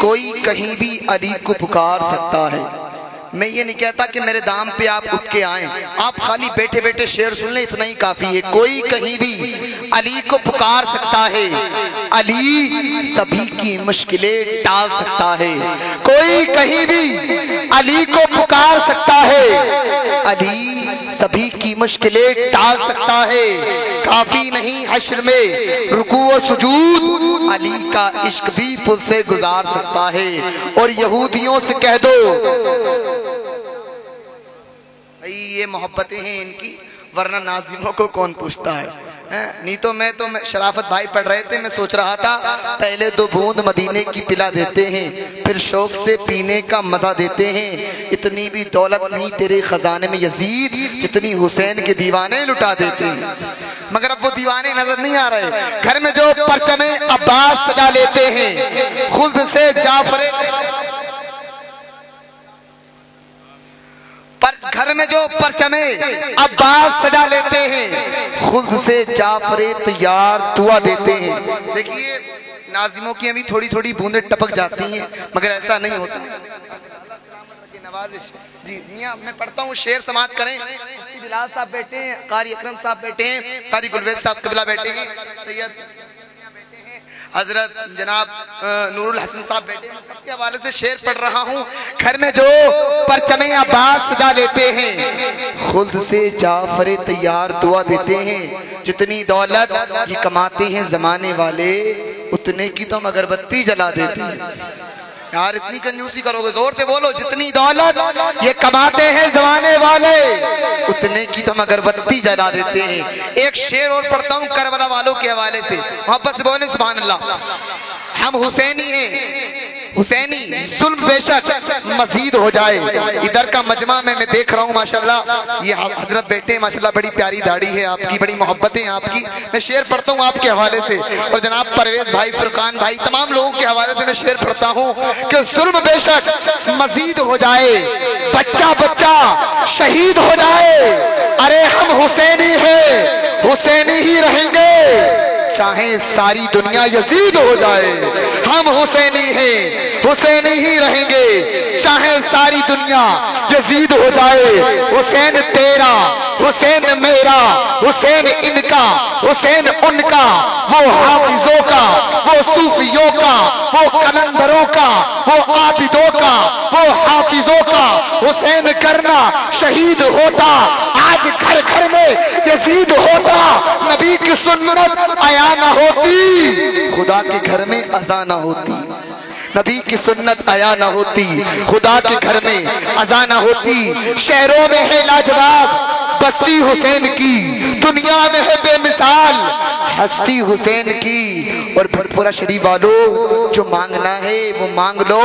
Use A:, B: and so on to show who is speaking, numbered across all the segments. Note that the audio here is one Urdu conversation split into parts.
A: کوئی کہیں بھی علی کو پکار سکتا ہے۔ میں یہ نہیں کہتا کہ میرے دام پہ آپ اٹھ کے آئیں، آپ خالی بیٹھے بیٹھے شعر سن لیں، اتنا ہی کافی ہے۔ کوئی کہیں بھی علی کو پکار سکتا ہے، علی سبھی کی مشکلیں ٹال سکتا ہے۔ کوئی کہیں بھی علی کو پکار سکتا ہے، علی سبھی کی مشکلیں ٹال سکتا ہے۔ کافی نہیں حشر میں رکوع و سجود، علی کا عشق بھی پل سے گزار سکتا ہے۔ اور یہودیوں سے کہہ دو یہ محبتیں ہیں ان کی، ورنہ ناظموں کو کون پوچھتا ہے؟ نہیں تو میں شرافت بھائی پڑھ رہے تھے، میں سوچ رہا تھا پہلے 2 بوند مدینے کی پلا دیتے ہیں، پھر شوق سے پینے کا مزہ دیتے ہیں۔ اتنی بھی دولت نہیں تیرے خزانے میں یزید، جتنی حسین کے دیوانے لٹا دیتے ہیں۔ مگر اب وہ دیوانے نظر نہیں آ رہے۔ گھر میں جو پرچم عباس سجا لیتے ہیں، خلد سے جعفر گھر میں جو پرچم عباس سجا لیتے ہیں، خلد سے جعفر تیار دعا دیتے ہیں۔ دیکھیے ناظموں کی ابھی تھوڑی تھوڑی بوندیں ٹپک جاتی ہیں، مگر ایسا نہیں ہوتا۔ جی میاں میں پڑھتا ہوں، شعر سماعت کریں۔ مفتی بلال صاحب بیٹھے ہیں، قاری اکرم صاحب بیٹھے ہیں، قاری گلویز صاحب قبلہ بیٹھے ہیں، سید حضرت جناب نور الحسن صاحب بیٹھے ہیں۔ سب کے حوالے سے شعر پڑھ رہا ہوں۔ گھر میں جو پرچم عباس سجا لیتے ہیں، خلد سے جعفر تیار دعا دیتے ہیں۔ جتنی دولت یہ کماتے ہیں زمانے والے، اتنے کی تو ہم اگربتی جلا دیتے ہیں۔ یار اتنی کنجوسی کرو گے، زور سے بولو۔ جتنی دولت یہ کماتے ہیں زمانے والے، اتنے کی تو ہم اگربتی جلا دیتے ہیں۔ ایک شعر اور پڑھتا ہوں کربلا والوں کے حوالے سے، محبت سے بولیں سبحان اللہ۔ ہم حسینی ہیں، حسینی ظلم بے شک مزید ہو جائے۔ ادھر کا مجمع میں دیکھ رہا ہوں ماشاءاللہ یہ حضرت بیٹے ہیں، ماشاءاللہ بڑی پیاری داڑھی ہے آپ کی، بڑی محبتیں ہیں آپ کی۔ میں شعر پڑھتا ہوں آپ کے حوالے سے، اور جناب پرویز بھائی، فرقان بھائی، تمام لوگوں کے حوالے سے میں شعر پڑھتا ہوں کہ ظلم بے شک مزید ہو جائے، بچہ بچہ شہید ہو جائے، ارے ہم حسینی ہیں، حسینی ہی رہیں گے، چاہے ساری دنیا یزید ہو جائے۔ ہم حسینی ہیں، حسینی ہی رہیں گے، چاہے ساری دنیا یزید ہو جائے۔ حسین تیرا، حسین میرا، حسین ان کا، حسین ان کا، وہ حافظوں کا، وہ صوفیوں کا، وہ قلندروں کا، وہ عابدوں کا، وہ حافظوں کا۔ حسین کرنا شہید ہوتا، آج گھر گھر میں یزید ہوتا، نبی کی سنت عیا نہ ہوتی، خدا کے گھر میں اذان نہ ہوتی۔ نبی کی سنت عیا نہ ہوتی، خدا کے گھر میں اذان نہ ہوتی۔ شہروں میں ہے لاجواب بستی حسین کی، دنیا میں ہے بے مثال ہستی حسین کی۔ اور بھٹپورہ شریف والوں جو مانگنا ہے وہ مانگ لو،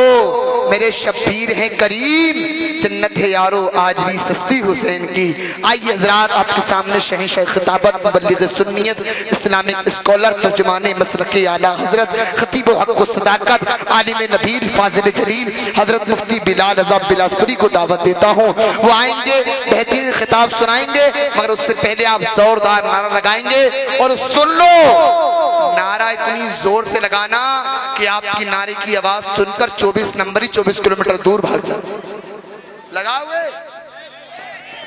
A: میرے شبیر ہیں کریم، جنت ہے یارو آج بھی سستی حسین کی۔ آئیے حضرات آپ کے سامنے شہنشاہ خطابت، مبلغ سنیت، اسلامک اسکالر، ترجمان مسلک اعلیٰ حضرت، خطیب و حق و صداقت، عالم نبیل، فاضل جلیل حضرت مفتی بلال رضا بلاسپوری کو دعوت دیتا ہوں۔ وہ آئیں گے، بہترین خطاب سنائیں گے، مگر اس سے پہلے آپ زوردار نعرہ لگائیں گے۔ اور سن لو نعرہ اتنی زور سے لگانا کہ آپ کی نعرے کی آواز سن کر 24 نمبری 24 کلومیٹر دور بھاگ جائے۔ لگا ہوئے؟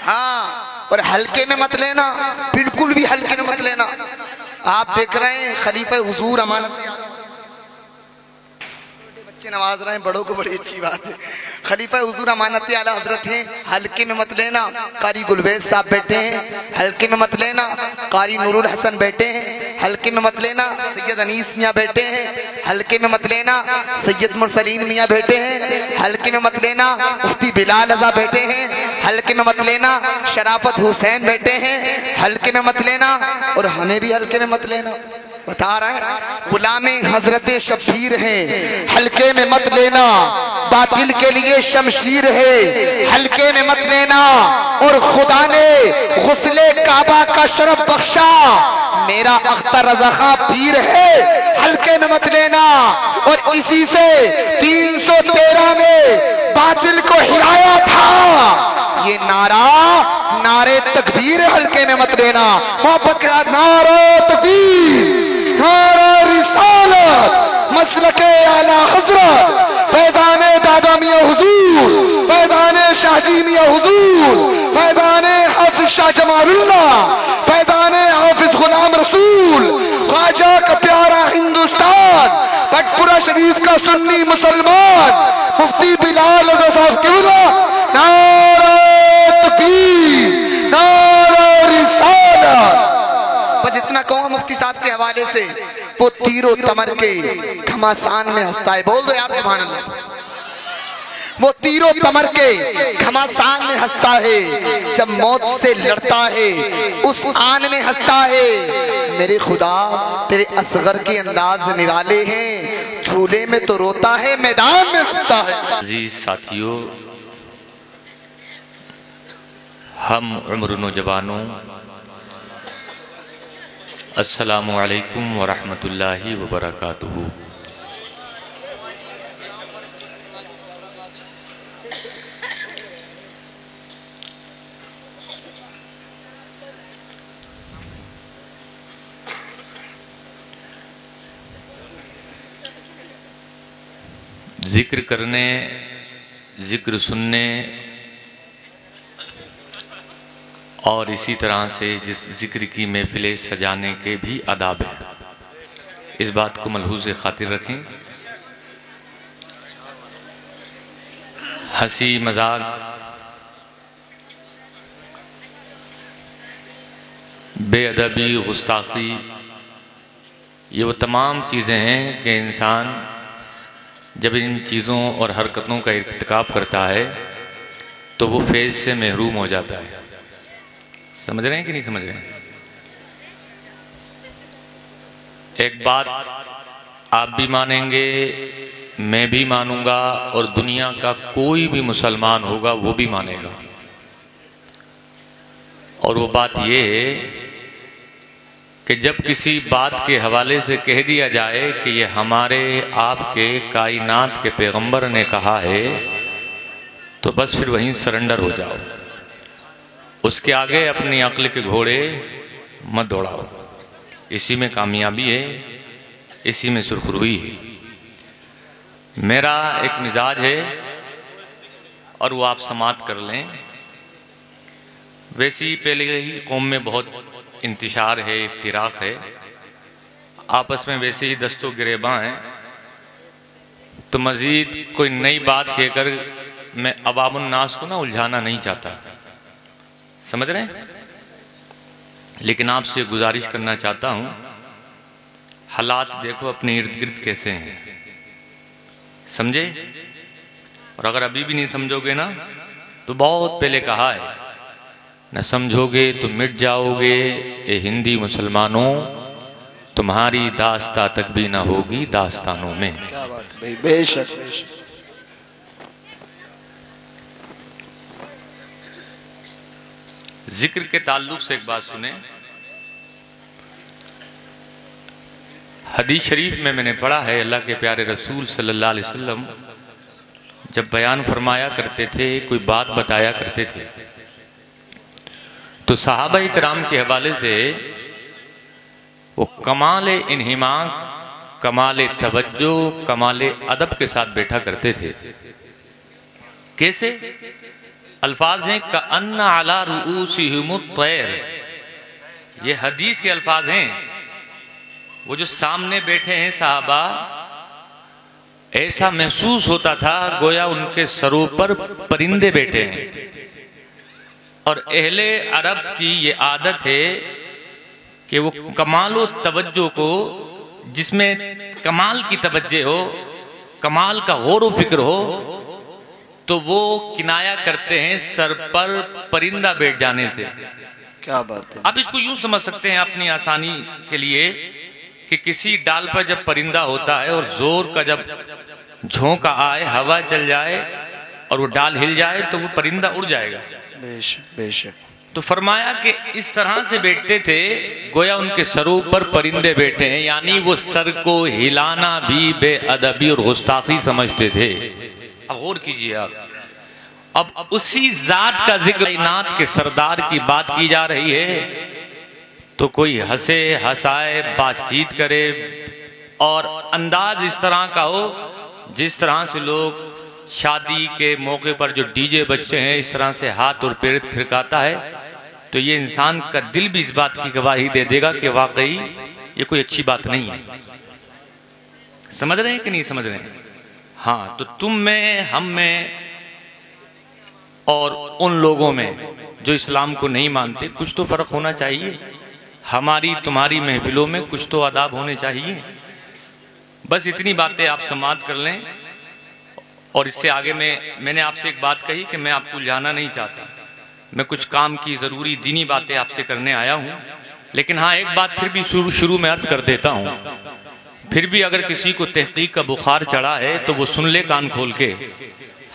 A: ہاں، اور ہلکے میں مت لینا، بالکل بھی ہلکے میں مت لینا۔ آپ دیکھ رہے ہیں خلیفہ حضور امانت بچے نواز رہے ہیں، بڑوں کو بڑی اچھی بات ہے۔ خلیفہ حضور امانت اعلیٰ حضرت ہیں، ہلکے میں مت لینا۔ قاری گلویز صاحب بیٹھے ہیں، ہلکے میں مت لینا۔ قاری نور الحسن بیٹھے ہیں، ہلکے میں مت لینا۔ سید انیس میاں بیٹھے ہیں، ہلکے میں مت لینا۔ سید مرسلین میاں بیٹھے ہیں، ہلکے میں مت لینا۔ مفتی بلال رضا بیٹھے ہیں، ہلکے میں مت لینا۔ شرافت حسین بیٹھے ہیں، ہلکے میں مت لینا، اور ہمیں بھی ہلکے میں مت لینا۔ بتا رہے ہیں غلام حضرت شبیر ہیں، ہلکے میں مت لینا، باطل کے لیے شمشیر ہے، ہلکے میں مت لینا۔ اور خدا نے غسل کعبہ کا شرف بخشا، میرا اختر رضا خان پیر ہے، ہلکے میں مت لینا۔ اور اسی سے 313 نے باطل کو ہلایا تھا، یہ نعرے تکبیر، ہلکے میں مت لینا۔ محبت کے ساتھ نعرہ تکبیر، نعرہ رسالت، مسلک اعلیٰ حضرت، شاہ جمال اللہ، فیضان حافظ غلام رسول، خواجہ کا پیارا ہندوستان، بٹپورہ شریف کا سنی مسلمان، مفتی بلال رضا صاحب قبلہ، نعرہ تکبیر، نعرہ رسالت۔ بس اتنا کہوں مفتی صاحب کے حوالے سے، وہ تیر و تمر کے گھماسان میں ہنستا ہے، بول دو یار سبحان اللہ۔ وہ تیر و تمر کے گھماسان میں ہنستا ہے، جب موت سے لڑتا ہے اس آن میں ہنستا ہے۔ میرے خدا تیرے اصغر کے انداز نرالے ہیں، جھولے میں تو روتا ہے میدان میں ہنستا ہے۔
B: عزیز ساتھیوں، ہم عمر نوجوانوں، السلام علیکم ورحمۃ اللہ وبرکاتہ۔ ذکر کرنے، ذکر سننے اور اسی طرح سے جس ذکر کی محفلیں سجانے کے بھی آداب ہیں، اس بات کو ملحوظ خاطر رکھیں۔ ہنسی مذاق، بے ادبی، گستاخی، یہ وہ تمام چیزیں ہیں کہ انسان جب ان چیزوں اور حرکتوں کا ارتکاب کرتا ہے تو وہ فیض سے محروم ہو جاتا ہے۔ سمجھ رہے ہیں کہ نہیں سمجھ رہے ہیں؟ ایک بات آپ بھی مانیں گے، میں بھی مانوں گا، اور دنیا کا کوئی بھی مسلمان ہوگا وہ بھی مانے گا، اور وہ بات یہ ہے کہ جب کسی بات کے حوالے سے کہہ دیا جائے کہ یہ ہمارے آپ کے کائنات کے پیغمبر نے کہا ہے، تو بس پھر وہیں سرنڈر ہو جاؤ، اس کے آگے اپنی عقل کے گھوڑے مت دوڑاؤ۔ اسی میں کامیابی ہے، اسی میں سرخروئی ہے۔ میرا ایک مزاج ہے اور وہ آپ سماعت کر لیں۔ ویسی پہلے ہی قوم میں بہت انتشار ہے، افتراق ہے، آپس میں ویسے ہی دست و گریباں ہیں، تو مزید کوئی نئی بات کہہ کر میں عوام الناس کو الجھانا نہیں چاہتا، سمجھ رہے ہیں؟ لیکن آپ سے گزارش کرنا چاہتا ہوں، حالات دیکھو اپنے ارد گرد کیسے ہیں، سمجھے؟ اور اگر ابھی بھی نہیں سمجھو گے نا تو بہت پہلے کہا ہے، نہ سمجھو گے تو مٹ جاؤ گے، اے ہندی مسلمانوں، تمہاری داستہ تک بھی نہ ہوگی داستانوں میں۔
A: کیا بات ہے بے شک بے شک۔
B: ذکر کے تعلق سے ایک بات سنیں۔ حدیث شریف میں نے پڑھا ہے، اللہ کے پیارے رسول صلی اللہ علیہ وسلم جب بیان فرمایا کرتے تھے، کوئی بات بتایا کرتے تھے، تو صحابہ کرام کے حوالے سے وہ کمال انہماک، کمال توجہ، کمال ادب کے ساتھ بیٹھا کرتے تھے۔ کیسے؟ الفاظ ہیں کأن علی رؤوسہم الطیر، یہ حدیث کے الفاظ ہیں۔ وہ جو سامنے بیٹھے ہیں صحابہ، ایسا محسوس ہوتا تھا گویا ان کے سروں پر پرندے بیٹھے ہیں۔ اور اہل عرب کی یہ عادت ہے کہ وہ کمال و توجہ کو، جس میں کمال کی توجہ ہو، کمال کا غور و فکر ہو، تو وہ کنایا کرتے ہیں سر پر پرندہ بیٹھ جانے سے۔
A: کیا بات ہے۔
B: آپ اس کو یوں سمجھ سکتے ہیں اپنی آسانی کے لیے کہ کسی ڈال پر جب پرندہ ہوتا ہے اور زور کا جب جھونکا آئے، ہوا چل جائے اور وہ ڈال ہل جائے تو وہ پرندہ اڑ جائے گا۔
A: بے شک بے شک۔
B: تو فرمایا کہ اس طرح سے بیٹھتے تھے گویا ان کے سروں پر پرندے بیٹھے ہیں، یعنی وہ سر کو ہلانا بھی بے ادبی اور گستاخی سمجھتے تھے۔ اب غور کیجئے آپ، اب اسی ذات کا ذکر کائنات کے سردار کی بات کی جا رہی ہے تو کوئی ہنسے ہنسائے بات چیت کرے اور انداز اس طرح کا ہو جس طرح سے لوگ شادی کے موقع پر جو ڈی جے بجتے ہیں اس طرح سے ہاتھ اور پیر تھرکاتا ہے، تو یہ انسان کا دل بھی اس بات کی گواہی دے دے گا کہ واقعی یہ کوئی اچھی بات نہیں ہے. سمجھ رہے ہیں کہ نہیں سمجھ رہے ہیں؟ ہاں، تو تم میں، ہم میں اور ان لوگوں میں جو اسلام کو نہیں مانتے کچھ تو فرق ہونا چاہیے. ہماری تمہاری محفلوں میں کچھ تو آداب ہونے چاہیے. بس اتنی باتیں آپ سماعت کر لیں. اور اس سے آگے میں نے آپ سے ایک بات کہی کہ میں آپ کو جانا نہیں چاہتا. میں کچھ کام کی ضروری دینی باتیں آپ سے کرنے آیا ہوں. لیکن ہاں، ایک بات پھر بھی شروع میں عرض کر دیتا ہوں. پھر بھی اگر کسی کو تحقیق کا بخار چڑھا ہے تو وہ سن لے کان کھول کے.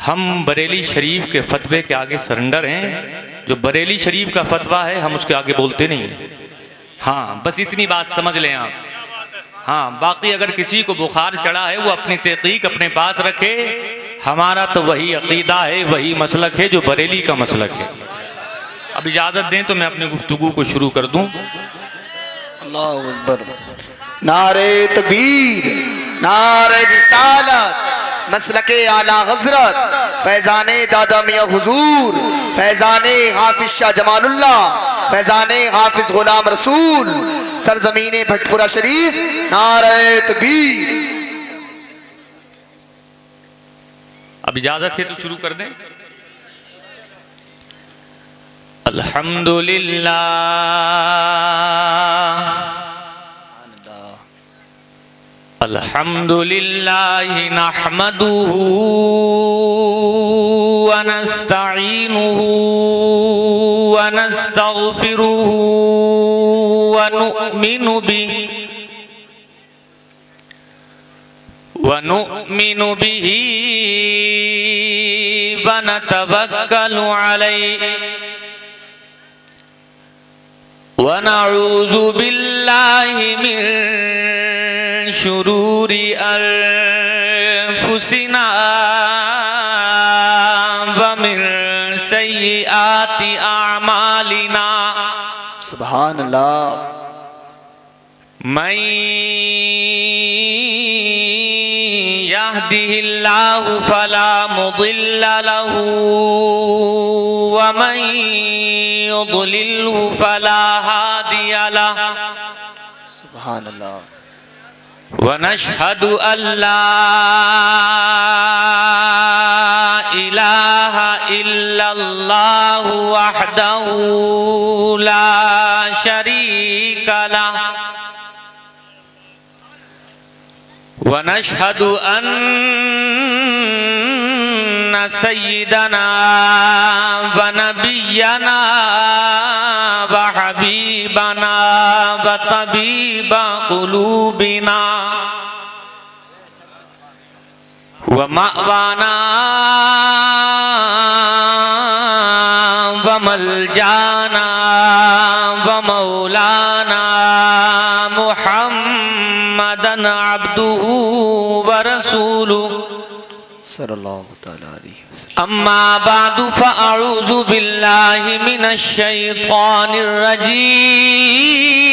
B: ہم بریلی شریف کے فتوے کے آگے سرنڈر ہیں. جو بریلی شریف کا فتویٰ ہے ہم اس کے آگے بولتے نہیں ہیں. ہاں، بس اتنی بات سمجھ لیں آپ. ہاں، باقی اگر کسی کو بخار چڑھا ہے وہ اپنی تحقیق اپنے پاس رکھے. ہمارا تو وہی عقیدہ ہے، وہی مسلک ہے جو بریلی کا مسلک ہے. اب اجازت دیں تو میں اپنی گفتگو کو شروع کر دوں.
A: اللہ اکبر. نعرہ تکبیر، نعرہ رسالت، مسلک اعلیٰ حضرت فیضان دادا میاں حضور، فیضان حافظ شاہ جمال اللہ، فیضان حافظ غلام رسول، سرزمین بھٹ پورہ شریف. نعرہ تکبیر.
B: اب اجازت ہے تو شروع کر دیں. الحمدللہ الحمدللہ نحمده ونستعینه ونستغفره ونؤمن به ونتوکل علیہ ونعوذ باللہ من شرور انفسنا ومن سیئات اعمالنا.
A: سبحان اللہ.
B: من يهده الله فلا مضل له ومن يضلله فلا هادي له.
A: سبحان اللہ.
B: ونشهد أن لا إله إلا الله وحده لا شريك له. ونشهد أن سيدنا ونبينا وحبيبنا وطبيب قلوبنا ومأوانا وملجانا ومولانا محمدا عبده ورسوله
A: صلی اللہ تعالیٰ علیہ وسلم.
B: اما بعد فاعوذ باللہ من الشیطان الرجیم.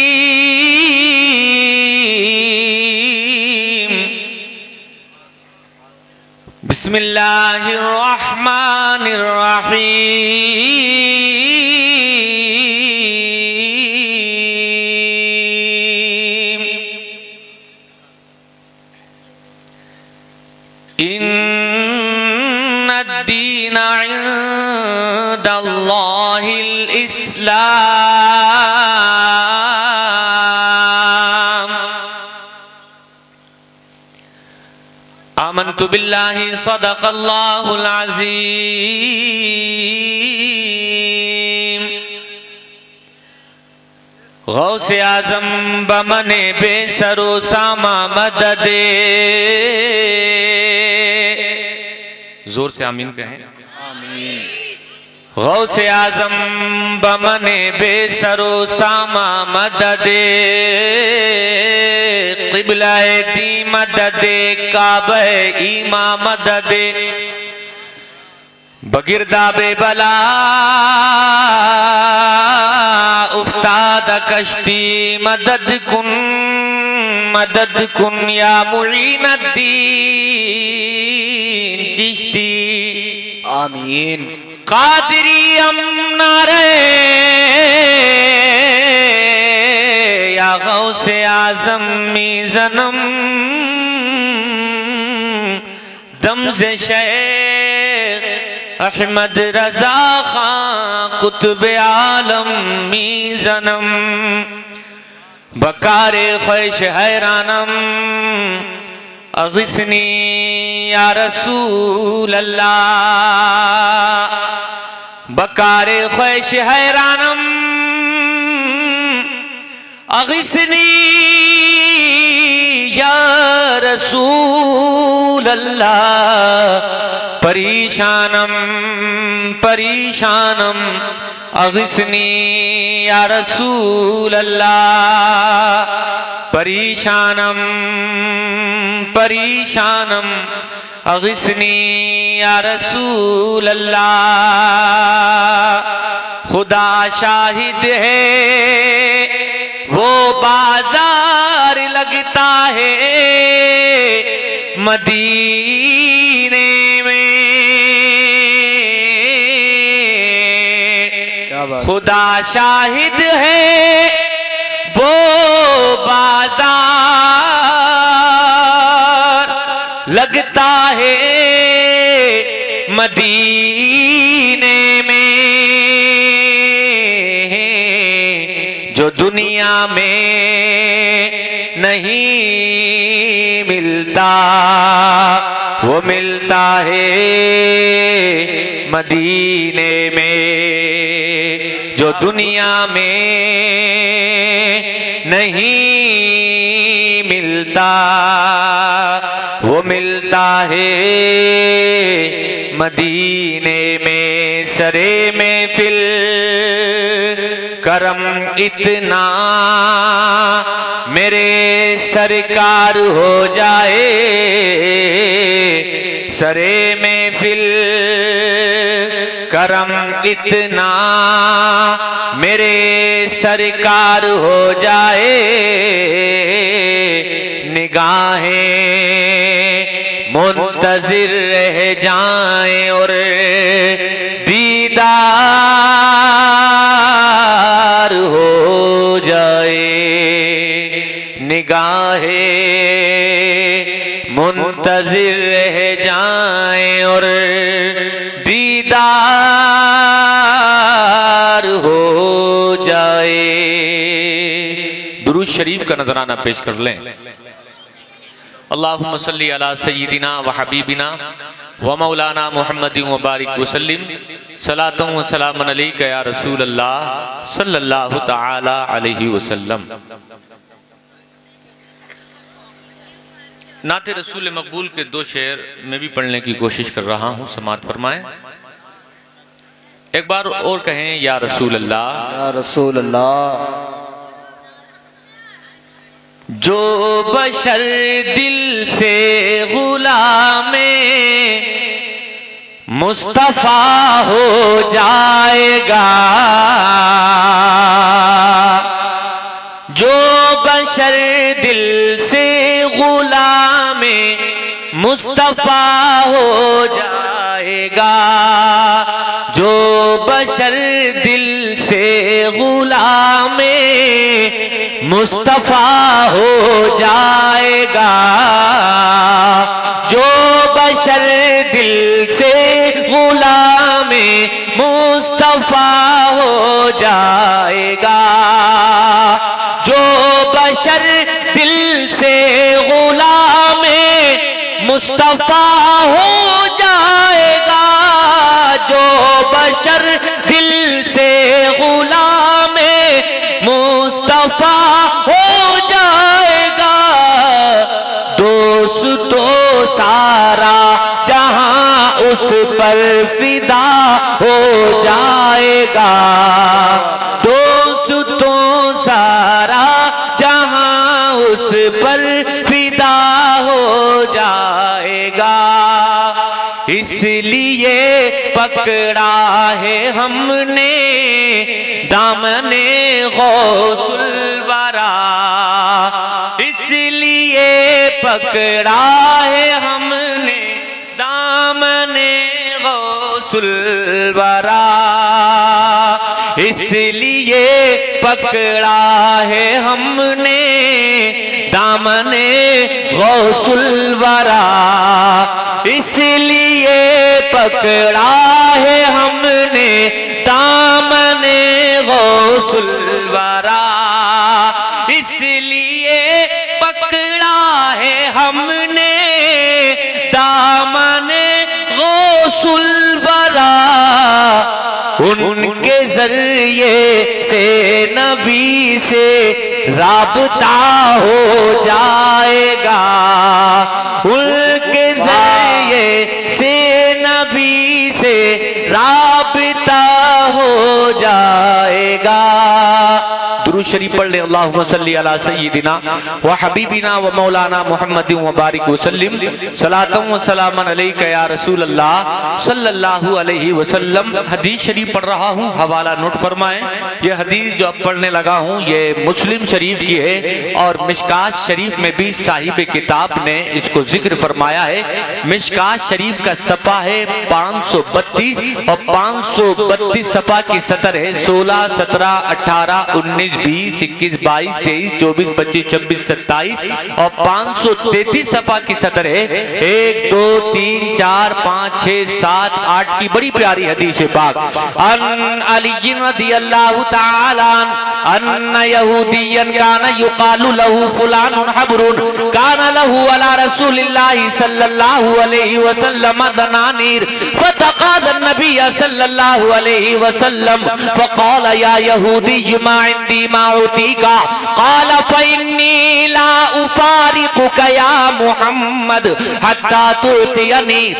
B: بسم اللہ الرحمن الرحیم. ان الدین عند اللہ الاسلام. آمنت باللہ صدق اللہ العظیم. غوث اعظم بمن بے سر و ساما مدد. زور سے آمین کہیں.
A: آمین.
B: غوث اعظم بمن بے سر و ساما مدد. قبلہ دی مدد کعبہ ایما مدد. بگرداب بلا افتاد کشتی مدد کن یا معین الدین چشتی.
A: آمین.
C: قادری ام نعرے یا غوث اعظم میزنم دم سے شیخ احمد رضا خان قطب عالم میزنم بکار خوش حیرانم اغثنی یا رسول اللہ بکار خوش حیرانم اغثنی یا رسول اللہ پریشانم پریشانم اغثنی یا رسول اللہ پریشانم پریشانم اغثنی یا رسول اللہ خدا شاہد ہے وہ بازار لگتا ہے مدینے میں خدا شاہد ہے وہ بازار لگتا ہے مدینے میں جو دنیا میں نہیں ملتا وہ ملتا ہے مدینے میں جو دنیا میں نہیں ملتا وہ ملتا ہے مدینے میں سرے محفل کرم اتنا میرے سرکار ہو جائے سرے محفل کرم اتنا میرے سرکار ہو جائے نگاہیں منتظر رہ جائیں اور دیدار ہو جائے نگاہیں منتظر رہ جائیں اور دیدار ہو جائے درود شریف کا نذرانہ پیش کر لیں اللہم صلی علی سیدنا و حبیبنا و مولانا محمد و بارک وسلم صلاۃ و سلام علیک یا رسول اللہ صلی اللہ تعالی علیہ وسلم نعت رسول مقبول کے دو شعر میں بھی پڑھنے کی کوشش کر رہا ہوں سماعت فرمائیں ایک بار اور کہیں یا رسول اللہ
D: یا رسول اللہ
C: جو بشر دل سے غلام مصطفیٰ ہو جائے گا جو بشر دل سے غلام مصطفیٰ ہو جائے گا جو بشر دل سے غلام مصطفیٰ ہو جائے گا جو بشر دل سے غلام مصطفیٰ ہو جائے گا جو بشر دل سے غلام مصطفیٰ ہو جائے گا جو بشر دل سے غلام مصطفیٰ ہو جائے گا دوستو سارا جہاں اس پر فدا ہو جائے گا دوستو سارا جہاں اس پر فدا ہو جائے گا اس لیے پکڑا ہے ہم نے دامن غوث الورا اس لیے پکڑا ہے ہم نے دامن غوث غوث الورا اس لیے پکڑا ہے ہم نے دامن غوث الورا اس لیے پکڑا ہے ہم نے دامن غوث الورا اس لیے پکڑا ہے ہم نے دامن غوث الورا ان کے ذریعے سے نبی سے رابطہ ہو جائے گا ان کے ذریعے سے نبی سے رابطہ ہو جائے گا درود شریف پڑھ لیں اللہم صلی علی سیدنا و حبیبنا و مولانا محمد و بارک وسلم صلاۃ و سلام علیک یا رسول اللہ صلی اللہ علیہ وسلم حدیث شریف پڑھ رہا ہوں حوالہ نوٹ فرمائیں یہ حدیث جو اب پڑھنے لگا ہوں یہ مسلم شریف کی ہے اور مشکات شریف میں بھی صاحب کتاب نے اس کو ذکر فرمایا ہے مشکات شریف کا صفحہ ہے 532 اور 532 صفحہ کی سطر ہے 16 17 18 19 20 21 22 23 24 25 26 27 اور 533 صفحہ کی سطر ہے 1 2 3 4 5 6 7 8 کی بڑی پیاری حدیث پاک ان علی رضی اللہ تعالی ان یہودیا کان یقال له فلان حبر کان له علی رسول اللہ صلی اللہ علیہ وسلم دنانیر فتقاضى النبي صلى الله عليه وسلم فقال يا يهودي ما عندي ما أعطيك قال فإني لا أفارقك يا محمد حتى تعطيني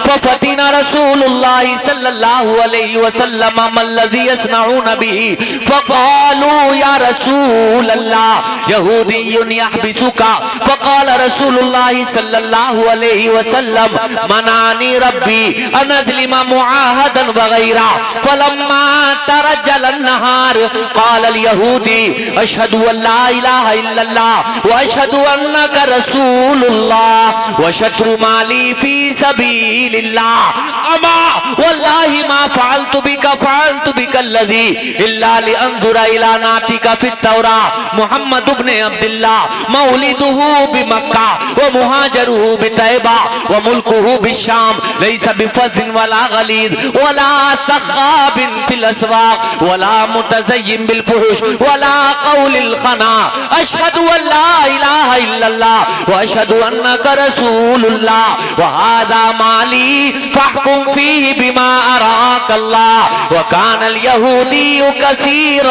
C: ففتن رسول الله صلى الله عليه وسلم ما الذي يصنعون به فقالوا يا رسول الله يهودي يحبسك فقال رسول الله صلى الله عليه وسلم منعني ربي أن أظلم معاهدا وغيرا فلما ترجل النهار قال اليهودي أشهد أن لا إله إلا الله وأشهد أنك رسول الله وشطر مالي في سبيل الله أما والله ما فعلت بك الذي إلا لأنظر إلى نعتك في التوراة محمد بن عبد الله مولده بمكة ومهاجره بطيبة وملكه بالشام ليس بفز ولا غليظ ولا سخاب في الأسواق ولا متزين بالفحش ولا قول الخنا أشهد أن لا إله إلا الله وأشهد أنك رسول الله وهذا مالي فاحكم فيه بما أراك الله وكان اليهودي كثير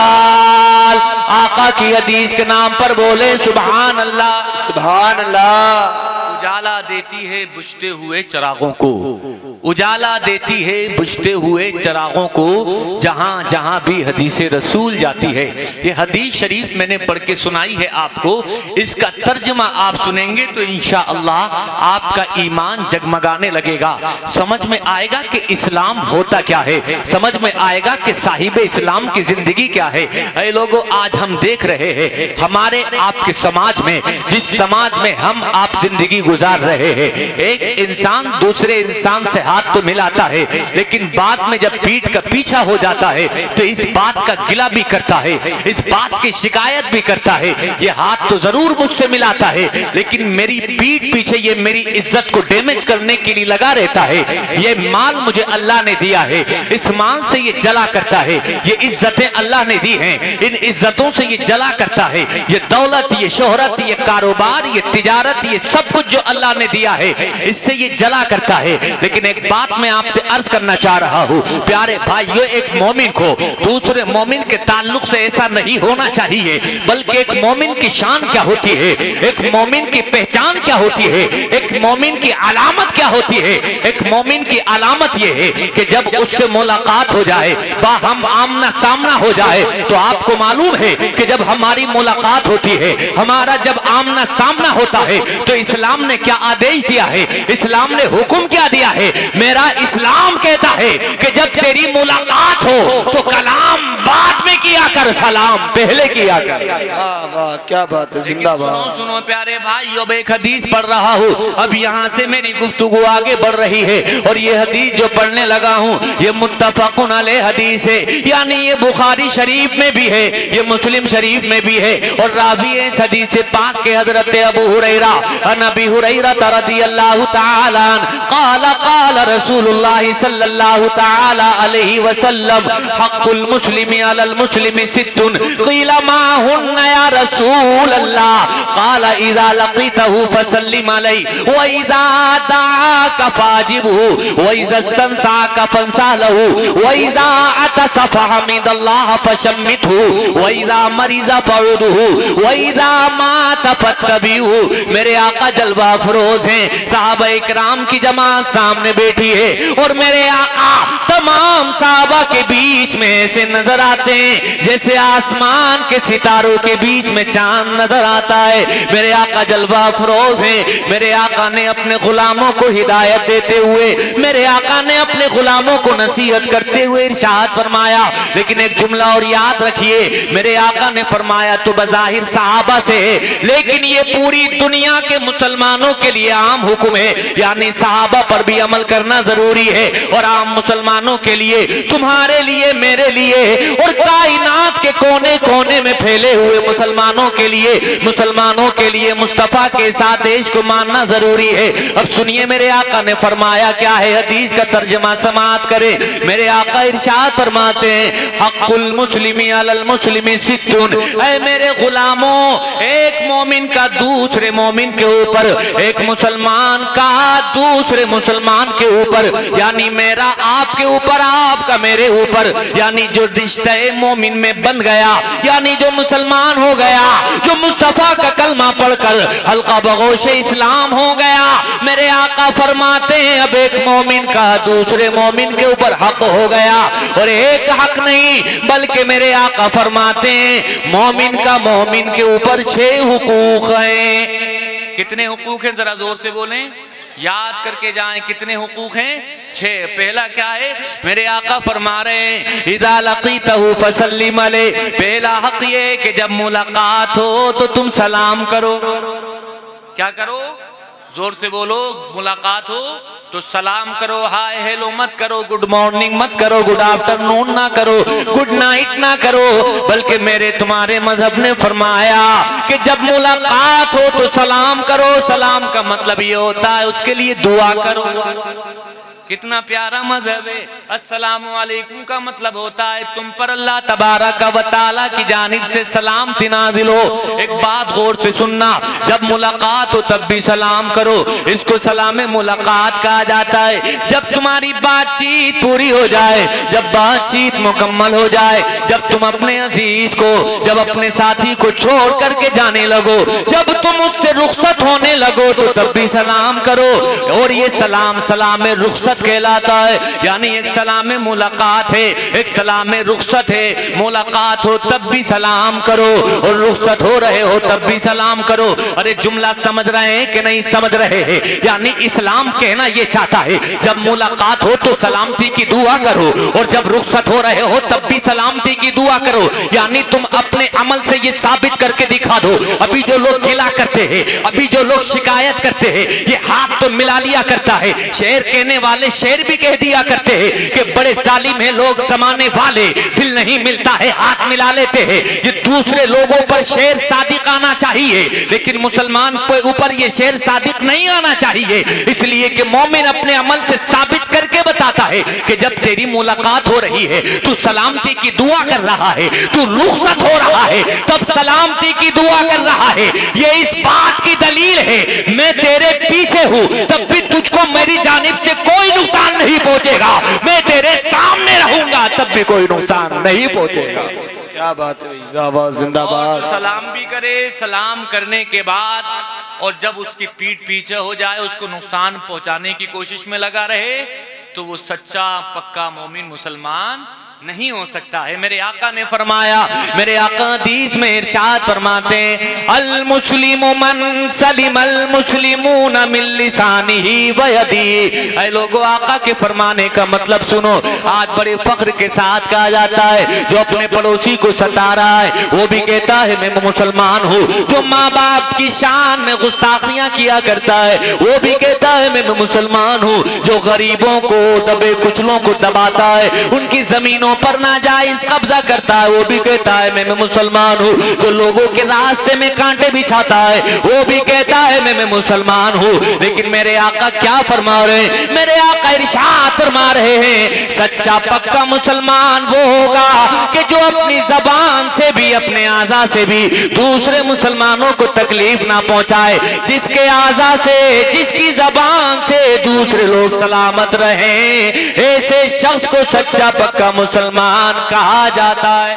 C: المال آقا کی حدیث کے نام پر بولے سبحان اللہ
A: سبحان اللہ
C: اجالا دیتی ہے بجھتے ہوئے چراغوں کو اجالا دیتی ہے بجھتے ہوئے چراغوں کو جہاں جہاں بھی حدیث رسول جاتی ہے یہ حدیث شریف میں نے پڑھ کے سنائی ہے آپ کو اس کا ترجمہ آپ سنیں گے تو انشاءاللہ آپ کا ایمان جگمگانے لگے گا سمجھ میں آئے گا کہ اسلام ہوتا کیا ہے سمجھ میں آئے گا کہ صاحب اسلام کی زندگی کیا ہے اے لوگوں آج ہم دیکھ رہے ہیں ہمارے آپ کے سماج میں جس سماج میں ہم آپ زندگی گزار رہے ہیں ایک انسان دوسرے انسان سے ہاتھ تو ملاتا ہے لیکن بعد میں جب پیٹ کا پیچھا ہو جاتا ہے تو اس بات کا گلہ بھی کرتا ہے اس بات کی شکایت بھی کرتا ہے یہ ہاتھ تو ضرور مجھ سے ملاتا ہے لیکن میری پیٹ پیچھے یہ میری عزت کو ڈیمیج کرنے کے لیے لگا رہتا ہے یہ مال مجھے اللہ نے دیا ہے اس مال سے یہ جلا کرتا ہے یہ عزتیں اللہ نے دی ہیں ان عزتوں سے یہ جلا کرتا ہے یہ دولت یہ شہرت یہ کاروبار یہ تجارت یہ سب کچھ جو اللہ نے دیا ہے اس سے یہ جلا کرتا ہے لیکن ایک بات میں آپ سے عرض کرنا چاہ رہا ہوں پیارے بھائیو ایک مومن کو دوسرے مومن کے تعلق سے ایسا نہیں ہونا چاہیے بلکہ ایک مومن کی شان کیا ہوتی ہے ایک مومن کی پہچان کیا ہوتی ہے ایک مومن کی علامت کیا ہوتی ہے ایک مومن کی علامت یہ ہے کہ جب اس سے ملاقات ہو جائے باہم آمنا سامنا ہو جائے تو آپ کو معلوم ہے کہ جب ہماری ملاقات ہوتی ہے ہمارا جب آمنا سامنا ہوتا ہے تو اسلام نے کیا آدیش دیا ہے اسلام نے حکم کیا دیا ہے میرا اسلام کہتا ہے کہ جب تیری ملاقات ہو تو کلام بعد میں کیا کر، سلام پہلے کیا کر۔
A: واہ واہ کیا بات ہے، زندہ باد۔
C: سنو پیارے بھائی، اب ایک حدیث پڑھ رہا ہوں، اب یہاں سے میری گفتگو آگے بڑھ رہی ہے، اور یہ حدیث جو پڑھنے لگا ہوں یہ متفقن علیہ حدیث ہے، یعنی یہ بخاری شریف میں بھی ہے، یہ مسلم شریف میں بھی ہے، اور راوی اس حدیث پاک کے حضرت ابو ہریرہ عن ابی ہریرہ رضی اللہ تعالی عنہ قال قال رسول اللہ صلی اللہ تعالی علیہ وسلم حق المسلم علی المسلم ست قیل ما ہن یا رسول اللہ قال اذا لقیته فسلم علیہ وَإِذَا دَعَاكَ فَاجِبْهُ وَإِذَا اسْتَنْسَاكَ فَانْسَالَهُ وَإِذَا عَطَسَ فَحَمِدَ اللَّهَ فَشَمِّتْهُ وَإِذَا مَرِضَ فَعُودْهُ وَإِذَا مَاتَ فَاتَّبِعْهُ۔ میرے آقا جلوہ افروز ہیں، صحابہ اکرام کی جماعت سامنے بیٹھی ہے، اور میرے آقا تمام صحابہ کے بیچ میں ایسے نظر آتے ہیں جیسے آسمان کے ستاروں کے بیچ میں چاند نظر آتا ہے۔ میرے آقا جلوہ افروز ہیں، میرے آقا نے اپنے غلاموں کو ہدایت دیتے ہوئے، میرے آقا نے اپنے غلاموں کو نصیحت کرتے ہوئے ارشاد فرمایا، لیکن ایک جملہ اور یاد رکھیے، میرے آقا نے فرمایا تو بظاہر صحابہ سے ہے، لیکن یہ پوری دنیا کے مسلمانوں کے لیے عام حکم ہے، یعنی صحابہ پر بھی عمل کرنا ضروری ہے، اور عام مسلمانوں کے لیے، تمہارے لیے، میرے لیے، اور کائنات کے کونے کونے میں پھیلے ہوئے مسلمانوں کے لیے مصطفیٰ کے ساتھ دیش کو ماننا ضروری ہے۔ اب سنیے میرے آقا نے فرمایا کیا ہے، حدیث کا ترجمہ سماعت کریں۔ میرے آقا ارشاد فرماتے ہیں حق المسلم علی المسلم ست، اے میرے غلاموں، ایک مومن کا دوسرے مومن کے اوپر، ایک مسلمان کا دوسرے مسلمان کے اوپر، یعنی میرا آپ کے اوپر، آپ کا میرے اوپر، یعنی جو رشتہ مومن میں بن گیا، یعنی جو مسلمان ہو گیا، جو مصطفیٰ کا کلمہ پڑھ کر حلقہ بغوش اسلام ہو گیا، میرے آقا فرماتے ہیں اب ایک مومن کا دوسرے مومن کے اوپر حق ہو گیا، اور ایک حق نہیں بلکہ میرے آقا فرماتے ہیں مومن کا مومن کے اوپر 6 حقوق ہیں۔ کتنے حقوق ہیں ذرا زور سے بولیں، یاد کر کے جائیں، کتنے حقوق ہیں؟ 6۔ پہلا کیا ہے؟ میرے آقا فرما رہے ہیں اذا لقیتہ فسلم علیہ، پہلا حق یہ کہ جب ملاقات ہو تو تم سلام کرو۔ کیا کرو؟ زور سے بولو، ملاقات ہو تو سلام کرو، ہائے ہیلو مت کرو، گڈ مارننگ مت کرو، گڈ آفٹرنون نہ کرو، گڈ نائٹ نہ کرو، بلکہ میرے تمہارے مذہب نے فرمایا کہ جب ملاقات ہو تو سلام کرو۔ سلام کا مطلب یہ ہوتا ہے اس کے لیے دعا کرو۔ کتنا پیارا مذہب ہے۔ السلام علیکم کا مطلب ہوتا ہے تم پر اللہ تبارک و تعالی کی جانب سے سلامتی نازل ہو۔ ایک بات غور سے سننا، جب ملاقات ہو تب بھی سلام کرو، اس کو سلام ملاقات کہا جاتا ہے۔ جب تمہاری بات چیت پوری ہو جائے، جب بات چیت مکمل ہو جائے، جب تم اپنے عزیز کو، جب اپنے ساتھی کو چھوڑ کر کے جانے لگو، جب تم اس سے رخصت ہونے لگو تو تب بھی سلام کرو۔ اور یہ سلام سلام رخصت کہلاتا ہے، یعنی ایک سلام ملاقات ہے، ایک سلام رخصت ہے۔ ملاقات ہو تب بھی سلام کرو، اور رخصت ہو رہے ہو تب بھی سلام کرو۔ ارے جملہ سمجھ رہے ہیں کہ نہیں سمجھ رہے ہیں؟ یعنی اسلام کہنا یہ چاہتا ہے جب ملاقات ہو تو سلامتی کی دعا کرو، اور جب رخصت ہو رہے ہو تب بھی سلامتی کی دعا کرو۔ یعنی تم اپنے عمل سے یہ ثابت کر کے دکھا دو۔ ابھی جو لوگ گلا کرتے ہیں، ابھی جو لوگ شکایت کرتے ہیں، یہ ہاتھ تو ملا لیا کرتا ہے، شعر کہنے والے شعر بھی کہہ دیا کرتے ہیں کہ بڑے ظالم ہیں لوگ زمانے والے، دل نہیں ملتا ہے ہاتھ ملا لیتے ہیں۔ یہ دوسرے لوگوں پر شعر صادق آنا چاہیے، لیکن مسلمان کے اوپر یہ شعر صادق نہیں آنا چاہیے، اس لیے کہ مومن اپنے عمل سے ثابت کر کے بتاتا ہے کہ جب تیری ملاقات ہو رہی ہے تو سلامتی کی دعا کر رہا ہے، تو رخصت ہو رہا ہے تب سلامتی کی دعا کر رہا ہے۔ یہ اس بات کی دلیل ہے میں تیرے پیچھے ہوں تب بھی تجھ کو میری جانب سے کوئی نقصان نہیں پہنچے گا، میں تیرے سامنے رہوں گا تب بھی کوئی نقصان نہیں پہنچے گا۔
A: کیا بات ہے، زندہ باد زندہ باد۔
B: سلام بھی کرے، سلام کرنے کے بعد اور جب اس کی پیٹ پیچھے ہو جائے، اس کو نقصان پہنچانے کی کوشش میں لگا رہے تو وہ سچا پکا مومن مسلمان
C: نہیں ہو سکتا ہے۔ میرے آقا نے فرمایا، میرے آقا حدیث میں ارشاد فرماتے ہیں المسلم من سلم المسلمون من لسانہ و یدہ۔ اے لوگو آقا کے فرمانے کا مطلب سنو، آج بڑے فخر کے ساتھ کہا جاتا ہے جو اپنے پڑوسی کو ستا رہا ہے وہ بھی کہتا ہے میں مسلمان ہوں، جو ماں باپ کی شان میں گستاخیاں کیا کرتا ہے وہ بھی کہتا ہے میں مسلمان ہوں، جو غریبوں کو دبے کچلوں کو دباتا ہے ان کی زمینوں پر ناجائز قبضہ کرتا ہے وہ بھی کہتا ہے میں مسلمان ہوں، جو لوگوں کے راستے میں کانٹے بچھاتا ہے وہ بھی کہتا ہے میں مسلمان ہوں۔ لیکن میرے آقا کیا فرما رہے ہیں؟ میرے آقا ارشاد فرما رہے ہیں سچا پکا مسلمان وہ ہوگا کہ جو اپنی زبان سے بھی اپنے اعضاء سے بھی دوسرے مسلمانوں کو تکلیف نہ پہنچائے، جس کے اعضاء سے جس کی زبان سے دوسرے لوگ سلامت رہیں، ایسے شخص کو سچا پکا مسلمان کہا جاتا ہے۔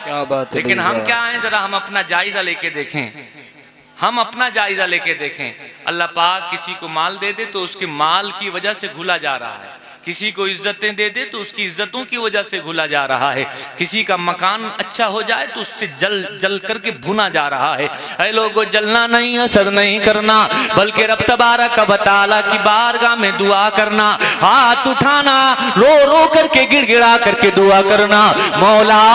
A: کیا بات ہے۔
C: لیکن ہم کیا ہیں، ذرا ہم اپنا جائزہ لے کے دیکھیں، ہم اپنا جائزہ لے کے دیکھیں۔ اللہ پاک کسی کو مال دے دے تو اس کے مال کی وجہ سے گھلا جا رہا ہے، کسی کو عزتیں دے دے تو اس کی عزتوں کی وجہ سے گھلا جا رہا ہے، کسی کا مکان اچھا ہو جائے تو اس سے جل کر کے بھونا جا رہا ہے۔ اے لوگو جلنا نہیں، حسد نہیں کرنا، بلکہ رب تبارک و تعالی کی بارگاہ میں دعا کرنا، ہاتھ اٹھانا، رو رو کر کے گڑ گڑا کر کے دعا کرنا، مولا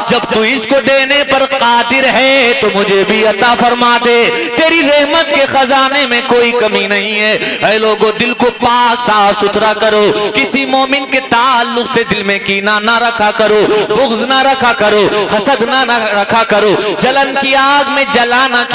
C: جب تو اس کو دینے پر قادر ہے تو مجھے بھی عطا فرما دے، تیری رحمت کے خزانے میں کوئی کمی نہیں ہے۔ اے لوگو دل کو پاک صاف ستھرا کرو، کسی مومن کے تعلق سے دل میں کینہ نہ رکھا کرو، بغض نہ رکھا کرو، حسد نہ رکھا کرو، جلن کی آگ میں جلانا